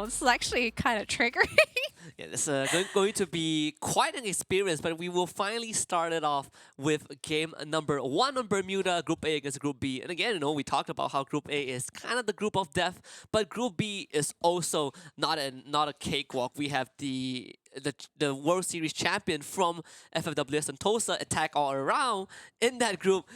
wow, this is actually kind of triggering. Yeah, this is going to be quite an experience, but we will finally start it off with game number 1 on Bermuda, Group A against Group B. And again, we talked about how Group A is kind of the group of death, but Group B is also not a cakewalk. We have the World Series champion from FFW Sentosa, Attack All Around in that group.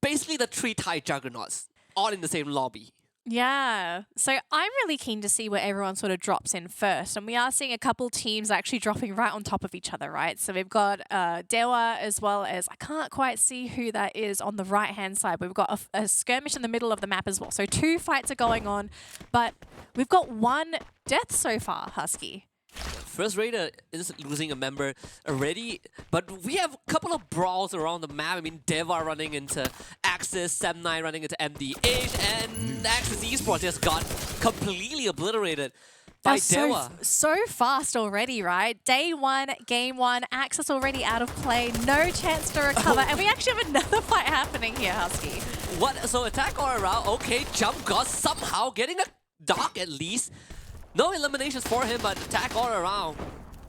Basically, the 3 Thai juggernauts all in the same lobby. Yeah, so I'm really keen to see where everyone sort of drops in first. And we are seeing a couple teams actually dropping right on top of each other, right? So we've got Dewa as well as, I can't quite see who that is on the right-hand side, but we've got a skirmish in the middle of the map as well. So 2 fights are going on, but we've got 1 death so far, Husky. First Raider is losing a member already, but we have a couple of brawls around the map. I mean, Deva running into Axis, Sem9 running into MDH, and Axis Esports just got completely obliterated by Dewa. So fast already, right? Day 1, game 1, Axis already out of play, no chance to recover, and we actually have another fight happening here, Husky. What? So attack all around, okay, Jump God somehow getting a dock at least. No eliminations for him, but attack all around.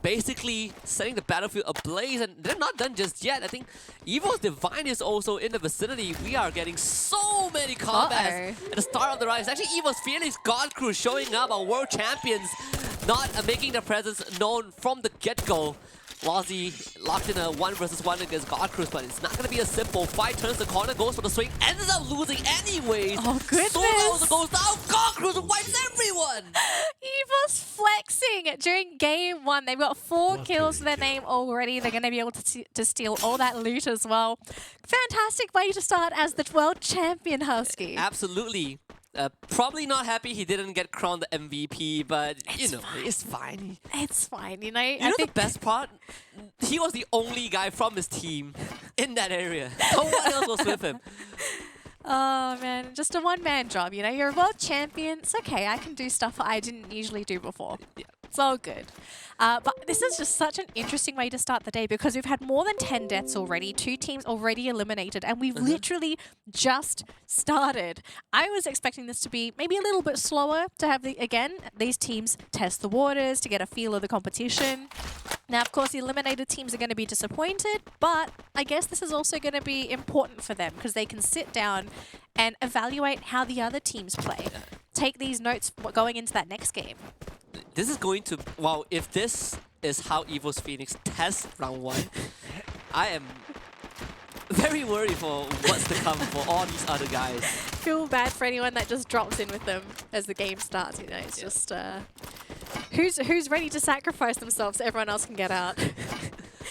Basically setting the battlefield ablaze, and they're not done just yet. I think Evo's Divine is also in the vicinity. We are getting so many combats at the start of the rise. Actually, Evo's Phoenix God Crew showing up, our world champions, not making their presence known from the get-go. Wazzy locked in a 1 versus 1 against God Cruise, but it's not going to be a simple fight. Turns the corner, goes for the swing, ends up losing anyways. Oh, goodness. So also goes down. God Cruise wipes everyone. Evo's flexing during game 1. They've got 4 kills to their name already. They're going to be able to steal all that loot as well. Fantastic way to start as the world champion, Husky. Absolutely. Probably not happy he didn't get crowned the MVP, but it's fine. It's fine, You know the best part? He was the only guy from his team in that area. No one else was with him. Oh man, just a one-man job, You're a world champion. It's okay, I can do stuff I didn't usually do before. Yeah. It's all good. But this is just such an interesting way to start the day because we've had more than 10 deaths already, 2 teams already eliminated, and we've literally just started. I was expecting this to be maybe a little bit slower to have, these teams test the waters, to get a feel of the competition. Now, of course, the eliminated teams are going to be disappointed, but I guess this is also going to be important for them because they can sit down and evaluate how the other teams play. Take these notes going into that next game. This is going to... Wow, if this is how Evo's Phoenix tests round 1, I am very worried for what's to come for all these other guys. Feel bad for anyone that just drops in with them as the game starts, It's just... Who's ready to sacrifice themselves so everyone else can get out?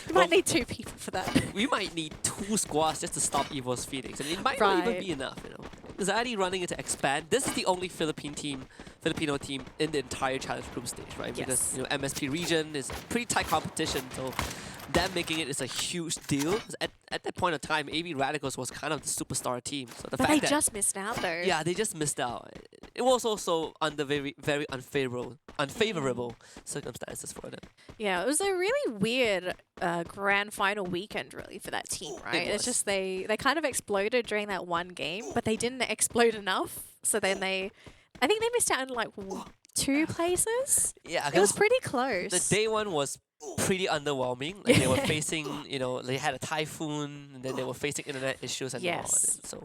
You might need 2 people for that. We might need 2 squads just to stop Evo's Phoenix, and it might not even be enough, Anxiety running into Expand. This is the only Filipino team in the entire challenge group stage, right? Yes. Because MSP region is pretty tight competition, so them making it is a huge deal. At that point of time, AB Radicals was kind of the superstar team. So the but fact they just missed out, though. Yeah, they just missed out. It was also under very, very unfavorable circumstances for them. Yeah, it was a really weird grand final weekend, really, for that team, right? It's just they kind of exploded during that one game, but they didn't explode enough. So then I think they missed out in like 2 places. Yeah, it was pretty close. The day 1 was pretty underwhelming. Like they were facing, they had a typhoon, and then they were facing internet issues and all. So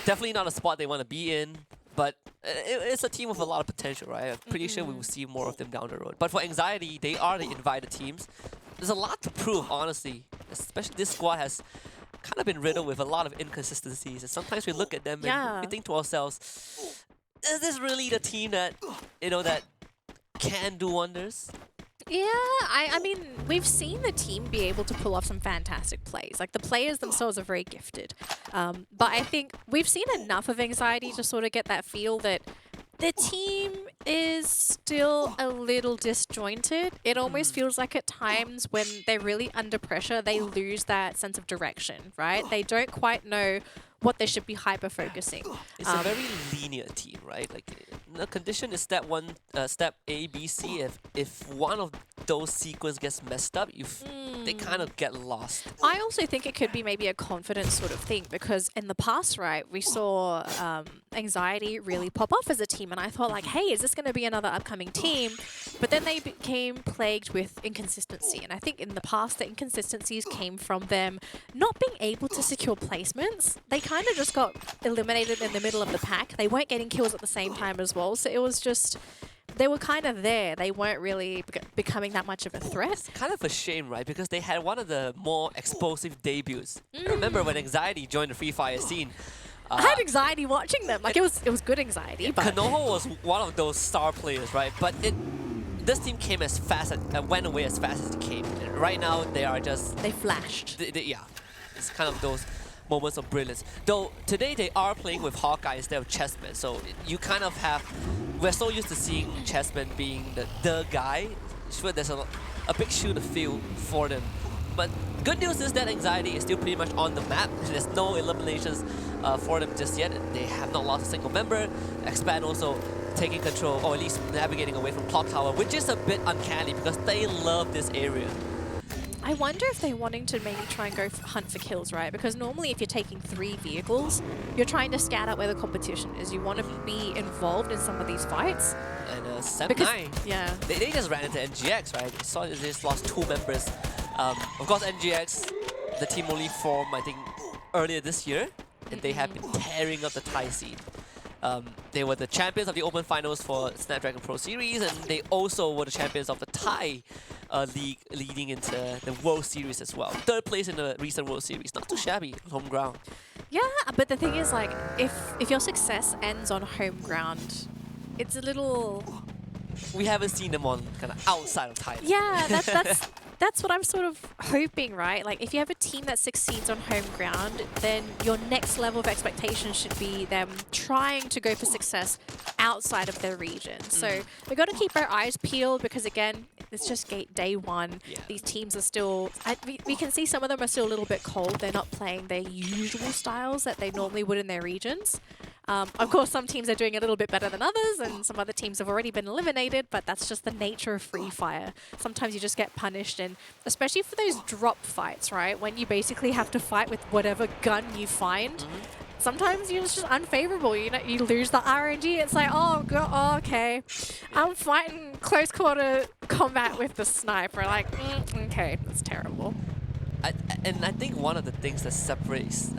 definitely not a spot they want to be in. But it's a team with a lot of potential, right? I'm pretty sure we will see more of them down the road. But for Anxiety, they are the invited teams. There's a lot to prove, honestly. Especially this squad has kind of been riddled with a lot of inconsistencies. And sometimes we look at them and we think to ourselves, is this really the team that, that can do wonders? Yeah, I mean, we've seen the team be able to pull off some fantastic plays. Like, the players themselves are very gifted. But I think we've seen enough of Anxiety to sort of get that feel that the team is still a little disjointed. It almost feels like at times when they're really under pressure, they lose that sense of direction, right? They don't quite know what they should be hyper-focusing. It's a very linear team, right? Like, the condition is step A, B, C. If one of those sequence gets messed up, they kind of get lost. I also think it could be maybe a confidence sort of thing because in the past, right, we saw Anxiety really pop off as a team, and I thought like, hey, is this going to be another upcoming team? But then they became plagued with inconsistency, and I think in the past the inconsistencies came from them not being able to secure placements. They kind of just got eliminated in the middle of the pack. They weren't getting kills at the same time as well, so it was just... They were kind of there. They weren't really becoming that much of a threat. It's kind of a shame, right? Because they had one of the more explosive debuts. I remember when Anxiety joined the Free Fire scene. I had anxiety watching them. Like it was good anxiety. But Kanoho was one of those star players, right? But this team came as fast and went away as fast as it came. And right now they are just... They flashed. Yeah, it's kind of those moments of brilliance. Though today they are playing with Hawkeye instead of Chessman, so you kind of have... We're so used to seeing Chessman being the guy. Sure, there's a big shoe to fill for them. But good news is that Anxiety is still pretty much on the map. There's no eliminations for them just yet. They have not lost a single member. Expand also taking control, or at least navigating away from Clock Tower, which is a bit uncanny because they love this area. I wonder if they're wanting to maybe try and go hunt for kills, right? Because normally if you're taking 3 vehicles, you're trying to scout out where the competition is. You want to be involved in some of these fights. And Sem9, yeah, they just ran into NGX, right? They saw they just lost 2 members. Of course, NGX, the team only formed, I think, earlier this year, and they have been tearing up the Thai scene. They were the champions of the Open Finals for Snapdragon Pro Series, and they also were the champions of the Thai League leading into the World Series as well. 3rd place in the recent World Series. Not too shabby, home ground. Yeah, but the thing is, like, if your success ends on home ground, it's a little... We haven't seen them on kind of outside of Thailand. Yeah, that's what I'm sort of hoping, right? Like, if you have a team that succeeds on home ground, then your next level of expectation should be them trying to go for success outside of their region. So we've got to keep our eyes peeled because, again, it's just day one. Yeah. These teams are still... we can see some of them are still a little bit cold. They're not playing their usual styles that they normally would in their regions. Of course, some teams are doing a little bit better than others, and some other teams have already been eliminated, but that's just the nature of Free Fire. Sometimes you just get punished, and especially for those drop fights, right? When you basically have to fight with whatever gun you find, sometimes it's just unfavorable. You know, you lose the RNG. It's like, oh, okay. I'm fighting close quarter combat with the sniper. Like, okay, that's terrible. And I think one of the things that separates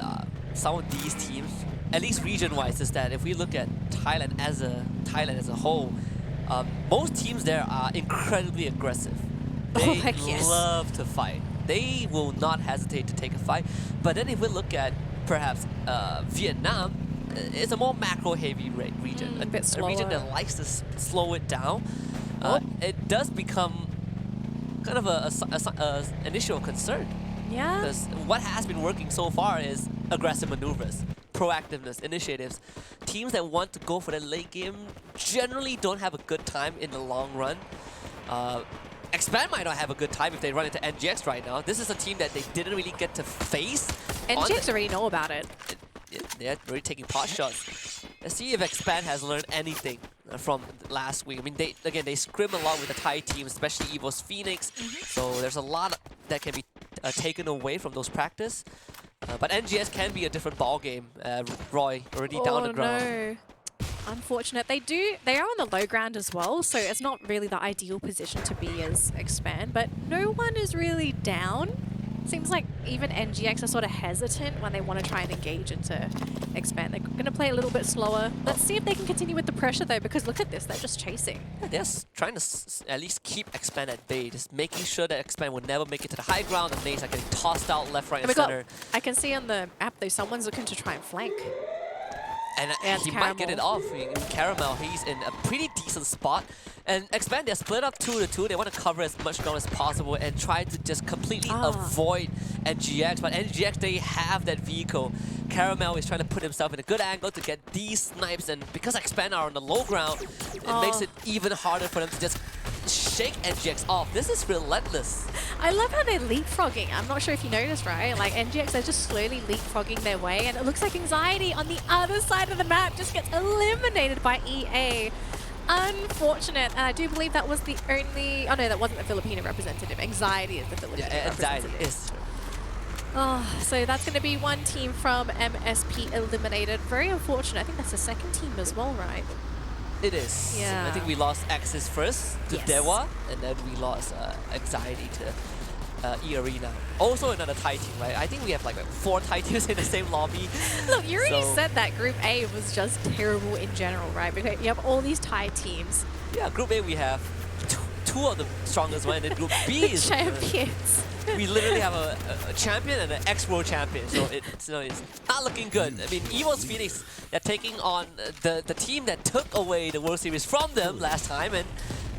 some of these teams, at least region-wise, is that if we look at Thailand as a whole, most teams there are incredibly aggressive. They heck yes. love to fight. They will not hesitate to take a fight. But then if we look at perhaps Vietnam, it's a more macro-heavy region, a bit slower. region that likes to slow it down. It does become kind of an issue of concern. Yeah. Because what has been working so far is aggressive maneuvers, proactiveness, initiatives. Teams that want to go for the late game generally don't have a good time in the long run. Expand might not have a good time if they run into NGX right now. This is a team that they didn't really get to face. NGX already know about it. They're already taking pot shots. Let's see if Expand has learned anything from last week. I mean, they scrim a lot with the Thai team, especially Evo's Phoenix. So there's a lot that can be taken away from those practice. But NGS can be a different ballgame. Roy already down the ground. No. Unfortunate. They are on the low ground as well, so it's not really the ideal position to be as Expand, but no one is really down. Seems like even NGX are sort of hesitant when they want to try and engage into Expand. They're going to play a little bit slower. Let's see if they can continue with the pressure though, because look at this, they're just chasing. They're trying to at least keep Expand at bay, just making sure that Expand will never make it to the high ground. The nades are getting tossed out left, right, and center. I can see on the app though, someone's looking to try and flank. And he might get it off. Caramel, he's in a pretty decent spot. And Expand, they're split up 2-2. They want to cover as much ground as possible and try to just completely avoid NGX. But NGX, they have that vehicle. Caramel is trying to put himself in a good angle to get these snipes. And because Expand are on the low ground, it makes it even harder for them to just shake NGX off. This is relentless. I love how they're leapfrogging. I'm not sure if you noticed, right? Like NGX, they're just slowly leapfrogging their way, and it looks like Anxiety on the other side of the map just gets eliminated by EA. Unfortunate. And I do believe that was the only... Oh, no, that wasn't the Filipino representative. Anxiety is the Filipino representative. Is. Oh, so that's going to be one team from MSP eliminated. Very unfortunate. I think that's the second team as well, right? It is. Yeah. I think we lost Axis first to Yes. Dewa, and then we lost Anxiety to E-Arena. Also another Thai team, right? I think we have like 4 Thai teams in the same lobby. Look, you already So- said that Group A was just terrible in general, right? Because you have all these Thai teams. Yeah, Group A we have two of the strongest one, and then Group B The is champions. we literally have a champion and an ex-world champion, so it's not looking good. I mean, Evo's Phoenix, they're taking on the team that took away the World Series from them last time and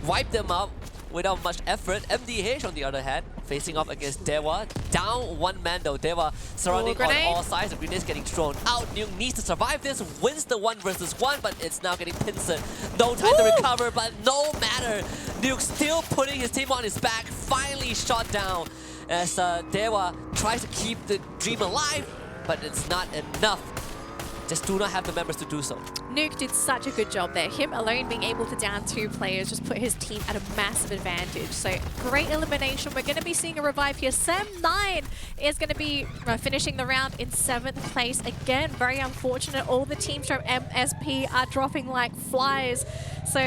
wiped them up without much effort. MDH, on the other hand, facing up against Dewa. Down one man though. Dewa surrounding on grenade. all sides. The grenades getting thrown out. Nuke needs to survive this. Wins the 1 versus 1, but it's now getting pincered. No time to recover, but no matter. Nuke still putting his team on his back. Finally shot down as Dewa tries to keep the dream alive, but it's not enough. Just do not have the members to do so. Nuke did such a good job there. Him alone being able to down 2 players just put his team at a massive advantage. So great elimination. We're going to be seeing a revive here. Sem9 is going to be finishing the round in 7th place. Again, very unfortunate. All the teams from MSP are dropping like flies. So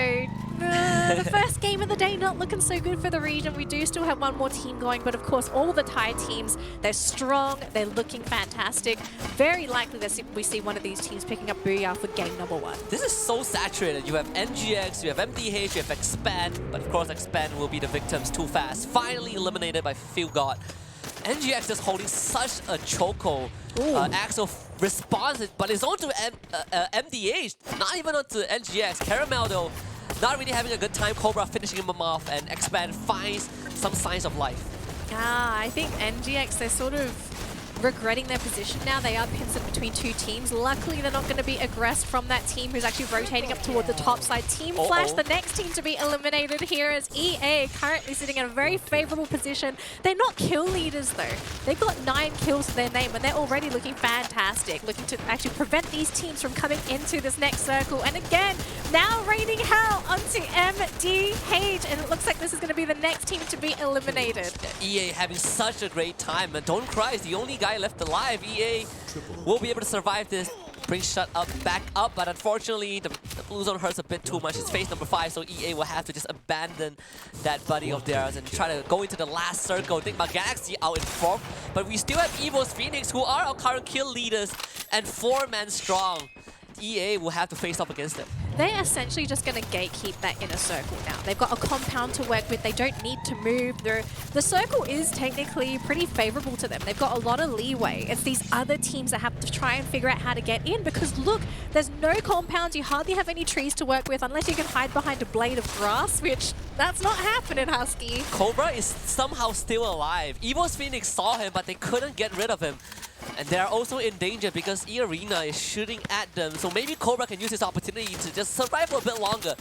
the first game of the day not looking so good for the region. We do still have one more team going, but of course all the Thai teams, they're strong, they're looking fantastic. Very likely that we see one of these teams picking up Booyah for game number 1. This is so saturated. You have NGX, you have MDH, you have Expand, but of course Expand will be the victims too fast. Finally eliminated by Feel God. NGX is holding such a chokehold. Axel responds, but it's onto MDH, not even onto NGX. Caramel though, not really having a good time. Cobra finishing him off, and Expand finds some signs of life. I think NGX, they're sort of regretting their position now. They are pinned between 2 teams. Luckily, they're not going to be aggressed from that team who's actually rotating up toward the top side. Team Flash, the next team to be eliminated here is EA, currently sitting in a very favorable position. They're not kill leaders though. They've got 9 kills to their name and they're already looking fantastic, looking to actually prevent these teams from coming into this next circle. And again, now raining hell onto MDH, and it looks like this is going to be the next team to be eliminated. EA having such a great time, and don't cry, it's the only guy left alive. EA will be able to survive this. Bring Shut Up back up, but unfortunately the blue zone hurts a bit too much. It's phase number 5, so EA will have to just abandon that buddy of theirs and try to go into the last circle. I think my Galaxy out in 4th, but we still have Evo's Phoenix, who are our current kill leaders and 4-man strong. EA will have to face up against them. They're essentially just going to gatekeep that inner circle now. They've got a compound to work with. They don't need to move. The circle is technically pretty favorable to them. They've got a lot of leeway. It's these other teams that have to try and figure out how to get in, because look, there's no compounds. You hardly have any trees to work with unless you can hide behind a blade of grass, which that's not happening, Husky. Cobra is somehow still alive. Evo's Phoenix saw him, but they couldn't get rid of him. And they're also in danger because E-Arena is shooting at them. So maybe Cobra can use this opportunity to just survive for a bit longer.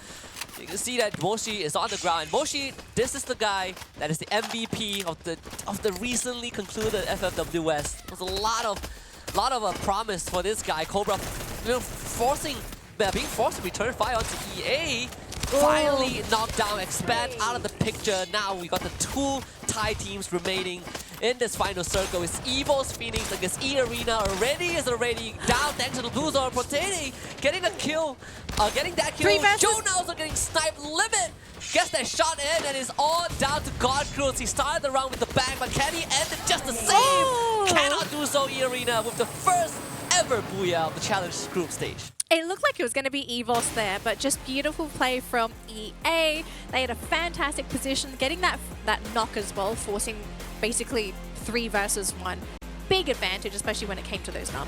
You can see that Moshi is on the ground. Moshi, this is the guy that is the MVP of the recently concluded FFWS. There's a lot of promise for this guy. Cobra, being forced to return fire onto EA. Finally knocked down Expand out of the picture. Now we got the 2 Thai teams remaining in this final circle. It's Evo's Phoenix against E-Arena. Already down thanks to the blue zone. Protene getting a kill. Getting that kill. Jonah also getting sniped. Limit gets that shot in, and it's all down to God Cruz. He started the round with the bang, but can he end it just the same? Cannot do so. E-Arena with the first ever Booyah of the Challenge group stage. It looked like it was going to be EVOS there, but just beautiful play from EA. They had a fantastic position, getting that knock as well, forcing basically 3 versus 1. Big advantage, especially when it came to those numbers.